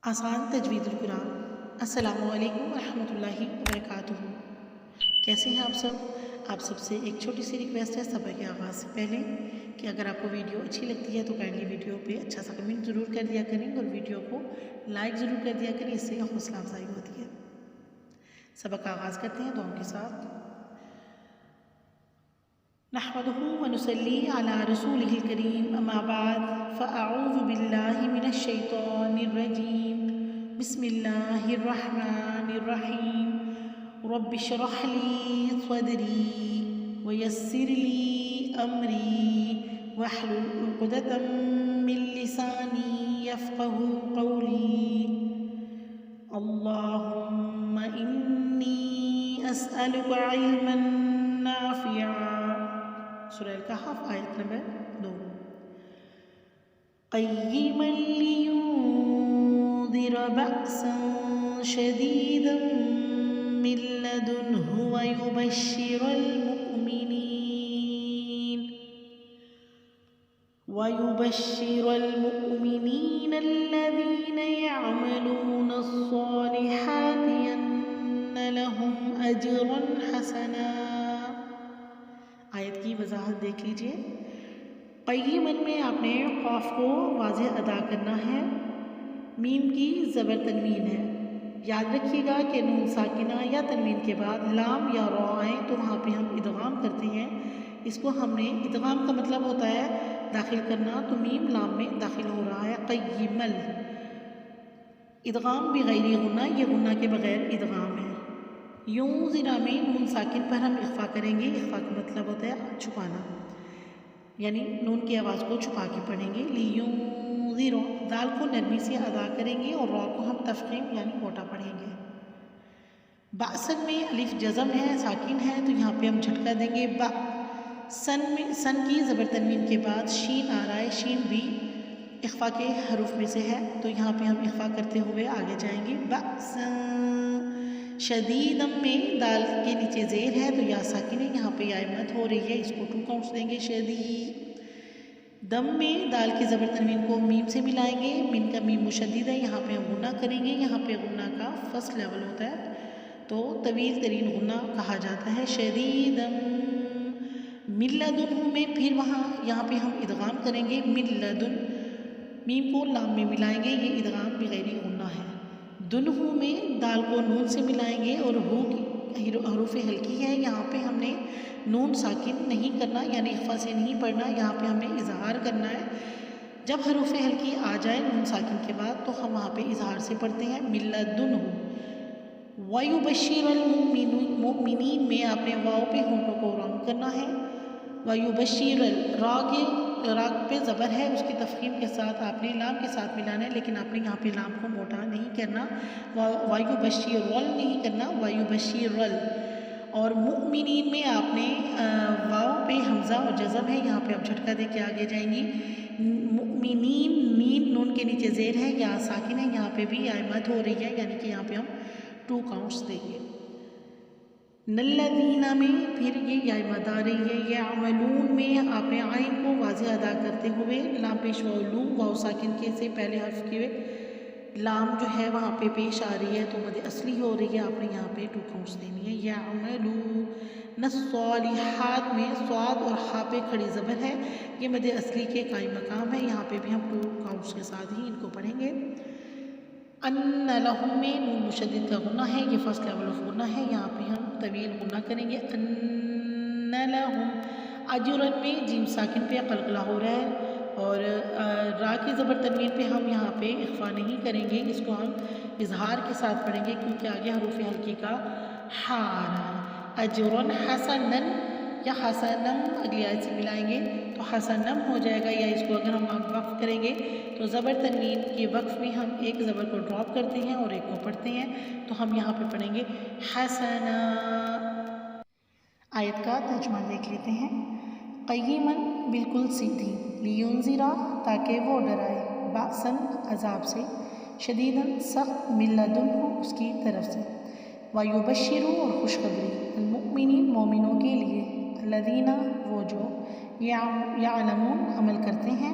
آسان تجوید القرآن۔ السلام علیکم ورحمۃ اللہ وبرکاتہ۔ کیسے ہیں آپ سب سے ایک چھوٹی سی ریکویسٹ ہے سبق کے آغاز سے پہلے کہ اگر آپ کو ویڈیو اچھی لگتی ہے تو کائنڈلی ویڈیو پہ اچھا سا کمنٹ ضرور کر دیا کریں اور ویڈیو کو لائک ضرور کر دیا کریں، اس سے حوصلہ افزائی ہوتی ہے۔ سبق کا آغاز کرتے ہیں دعاؤں کے ساتھ۔ نحمده ونصلي على رسوله الكريم اما بعد فاعوذ بالله من الشيطان الرجيم بسم الله الرحمن الرحيم رب اشرح لي صدري ويسر لي امري واحلل عقدة من لساني يفقهوا قولي اللهم اني اسالك علما نافعا۔ سورہ الکہف آیت نمبر 2۔ قیما لینذر بأسا شدیدا من لدنہ ویبشر المؤمنین الذین یعملون الصالحات ان لہم اجرا حسنا۔ آیت کی وضاحت دیکھ لیجئے۔ قیمن میں آپ نے قاف کو واضح ادا کرنا ہے، میم کی زبر تنوین ہے۔ یاد رکھیے گا کہ نون ساکنہ یا تنوین کے بعد لام یا را آئیں تو وہاں پہ ہم ادغام کرتے ہیں۔ اس کو ہم نے ادغام کا مطلب ہوتا ہے داخل کرنا، تو میم لام میں داخل ہو رہا ہے قیمل۔ ادغام بغیر غنہ، یہ غنہ کے بغیر ادغام ہے۔ یوں زیرہ میں نون ساکن پر ہم اخفا کریں گے، اخفا کا مطلب ہوتا ہے چھپانا، یعنی نون کی آواز کو چھپا کے پڑھیں گے۔ لیوں زیرو، دال کو نرمی سے ادا کریں گے اور را کو ہم تفخیم یعنی موٹا پڑھیں گے۔ بأسن میں الف جزم ہے، ساکن ہے، تو یہاں پہ ہم جھٹکا دیں گے با۔ سن کی زبر تنوین کے بعد شین آ رہا ہے، شین بھی اخفا کے حروف میں سے ہے، تو یہاں پہ ہم اخفا کرتے ہوئے آگے جائیں گے بأسن۔ شدیدم میں دال کے نیچے زیر ہے تو یا ساکن ہے، یہاں پہ یا مد ہو رہی ہے، اس کو 2 کاؤنٹس دیں گے۔ شدید دم میں دال کی زبر تنوین کو میم سے ملائیں گے، میم کا میم مشدد ہے، یہاں پہ ہم غنہ کریں گے، یہاں پہ غنہ کا فرسٹ لیول ہوتا ہے تو طویل ترین غنہ کہا جاتا ہے۔ شدیدم من لدن میں پھر یہاں پہ ہم ادغام کریں گے، من لدن، میم کو لام میں ملائیں گے، یہ ادغام بغیر غنہ ہے۔ دنہو میں دال کو نون سے ملائیں گے اور ہو کی حروف ہلکی ہے، یہاں پہ ہم نے نون ساکن نہیں کرنا، یعنی اخفا سے نہیں پڑھنا، یہاں پہ ہمیں اظہار کرنا ہے۔ جب حروف ہلکی آ جائے نون ساکن کے بعد تو ہم وہاں پہ اظہار سے پڑھتے ہیں من لدنہ۔ ویبشر المؤمنین میں آپ نے واو پہ ہونٹوں کو راؤنڈ کرنا ہے۔ ویبشر را پہ زبر ہے، اس کی تفخیم کے ساتھ آپ نے لام کے ساتھ ملانا ہے، لیکن آپ نے یہاں پہ لام کو موٹا نہیں کرنا، ویبشر نہیں کرنا، ویبشر۔ اور مؤمنین میں آپ نے واو پہ حمزہ اور جزم ہے، یہاں پہ آپ جھٹکا دے کے آگے جائیں گی۔ مؤمنین، مین نون کے نیچے زیر ہے یا ساکن ہے، یہاں پہ بھی مد ہو رہی ہے، یعنی کہ یہاں پہ ہم 2 کاؤنٹس دیں گے۔ نلذین میں پھر یہ یا مد آ رہی ہے۔ یعملون میں آپ نے عین کو واضح ادا کرتے ہوئے لام پیش لو، واو ساکن کے سے پہلے حرف کے لام جو ہے وہاں پہ پیش آ رہی ہے تو مد اصلی ہو رہی ہے، آپ نے یہاں پہ 2 کاؤنٹس دینی ہے۔ یعملون الصالحات میں صاد اور ہا پہ کھڑی زبر ہے، یہ مد اصلی کے قائم مقام ہے، یہاں پہ بھی ہم 2 کاؤنٹس کے ساتھ ہی ان کو پڑھیں گے۔ ان لہم میں نون مشدد کا غنہ ہے، یہ فرسٹ لیول آف غنہ ہے، یہاں پہ ہم طویل غنہ کریں گے۔ ان لہم اجرن میں جیم ساکن پہ قلقلہ ہو رہا ہے اور را کی زبر تنوین پہ ہم یہاں پہ اخفا نہیں کریں گے، اس کو ہم اظہار کے ساتھ پڑھیں گے کیونکہ آگے حروف ہلکی کا ہا آ رہا ہے۔ اجرن حسنن یا حسنم اگلی آیت سے ملائیں گے تو حسنم ہو جائے گا، یا اس کو اگر ہم وقف کریں گے تو زبر تنوین کے وقف میں ہم ایک زبر کو ڈراپ کرتے ہیں اور ایک کو پڑھتے ہیں، تو ہم یہاں پہ پڑھیں گے حسنا۔ آیت کا ترجمہ دیکھ لیتے ہیں۔ قیمن بالکل سیدھی، لینذرا تاکہ وہ ڈرائے، بأسن عذاب سے، شدیدن سخت، من لدنہ اس کی طرف سے، ویبشر اور خوشخبری، المؤمنین مومنوں کے لیے، الذین وہ جو، یعلمون عمل کرتے ہیں،